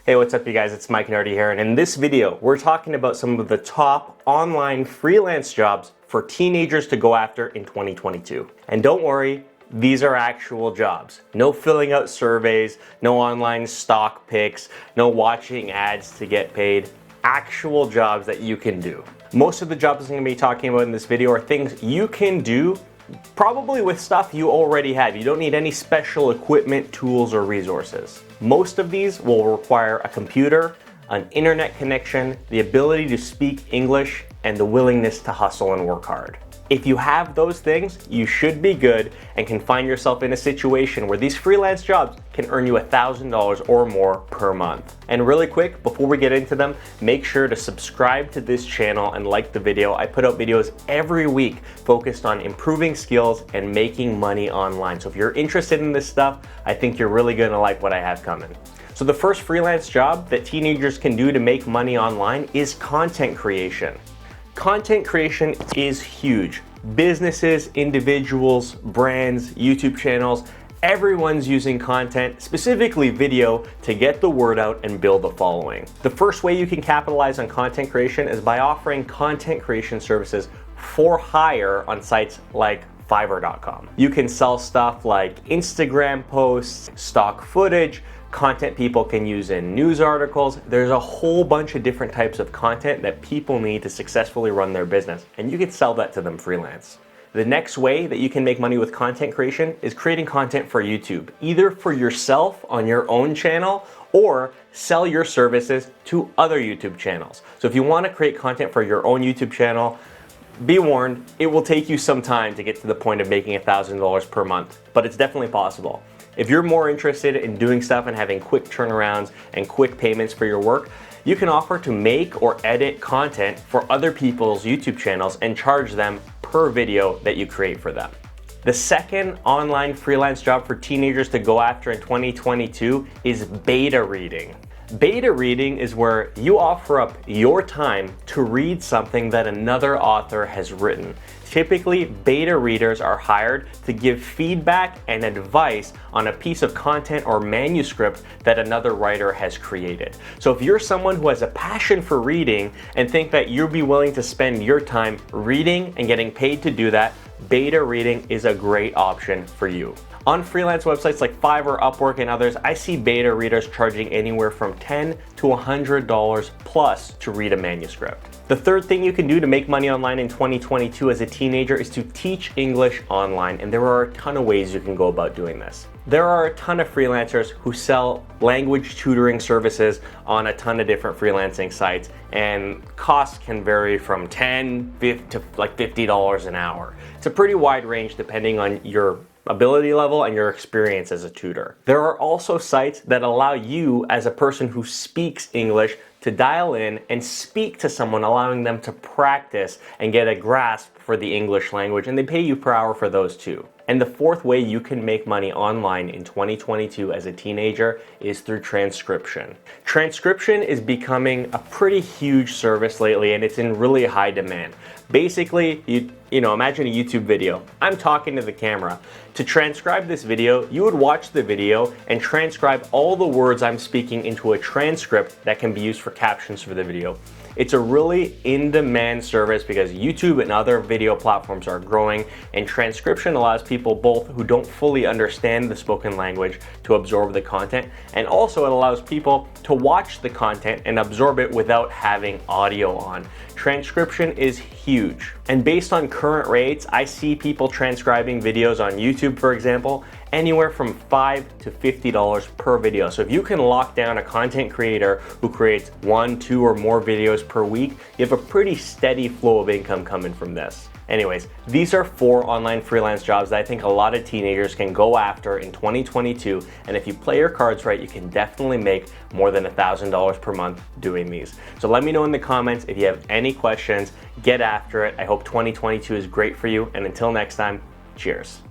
Hey, what's up you guys? It's Mike Nardi here, and in this video, we're talking about some of the top online freelance jobs for teenagers to go after in 2022. And don't worry, these are actual jobs. No filling out surveys, no online stock picks, no watching ads to get paid. Actual jobs that you can do. Most of the jobs I'm going to be talking about in this video are things you can do probably with stuff you already have. You don't need any special equipment, tools, or resources. Most of these will require a computer, an internet connection, the ability to speak English, and the willingness to hustle and work hard. If you have those things, you should be good and can find yourself in a situation where these freelance jobs can earn you $1,000 or more per month. And really quick, before we get into them, make sure to subscribe to this channel and like the video. I put out videos every week focused on improving skills and making money online. So if you're interested in this stuff, I think you're really gonna like what I have coming. So the first freelance job that teenagers can do to make money online is content creation. Content creation is huge. Businesses, individuals, brands, YouTube channels, everyone's using content, specifically video, to get the word out and build a following. The first way you can capitalize on content creation is by offering content creation services for hire on sites like Fiverr.com. You can sell stuff like Instagram posts, stock footage, content people can use in news articles. There's a whole bunch of different types of content that people need to successfully run their business, and you can sell that to them freelance. The next way that you can make money with content creation is creating content for YouTube, either for yourself on your own channel or sell your services to other YouTube channels. So if you want to create content for your own YouTube channel, be warned, it will take you some time to get to the point of making $1,000 per month, but it's definitely possible. If you're more interested in doing stuff and having quick turnarounds and quick payments for your work, you can offer to make or edit content for other people's YouTube channels and charge them per video that you create for them. The second online freelance job for teenagers to go after in 2022 is beta reading. Beta reading is where you offer up your time to read something that another author has written. Typically, beta readers are hired to give feedback and advice on a piece of content or manuscript that another writer has created. So if you're someone who has a passion for reading and think that you'll be willing to spend your time reading and getting paid to do that, beta reading is a great option for you. On freelance websites like Fiverr, Upwork, and others, I see beta readers charging anywhere from $10 to $100 plus to read a manuscript. The third thing you can do to make money online in 2022 as a teenager is to teach English online, and there are a ton of ways you can go about doing this. There are a ton of freelancers who sell language tutoring services on a ton of different freelancing sites, and costs can vary from $10 to like $50 an hour. It's a pretty wide range depending on your ability level and your experience as a tutor. There are also sites that allow you as a person who speaks English to dial in and speak to someone, allowing them to practice and get a grasp for the English language, and they pay you per hour for those too. And the fourth way you can make money online in 2022 as a teenager is through transcription. Transcription is becoming a pretty huge service lately, and it's in really high demand. Basically, you know, imagine a YouTube video. I'm talking to the camera. To transcribe this video, you would watch the video and transcribe all the words I'm speaking into a transcript that can be used for captions for the video. It's a really in-demand service because YouTube and other video platforms are growing, and transcription allows people both who don't fully understand the spoken language to absorb the content, and also it allows people to watch the content and absorb it without having audio on. Transcription is huge. And based on current rates, I see people transcribing videos on YouTube, for example, anywhere from $5 to $50 per video. So if you can lock down a content creator who creates 1, 2, or more videos per week, you have a pretty steady flow of income coming from this. Anyways, these are 4 online freelance jobs that I think a lot of teenagers can go after in 2022, and if you play your cards right, you can definitely make more than $1,000 per month doing these. So let me know in the comments if you have any questions. Get after it. I hope 2022 is great for you, and until next time, cheers.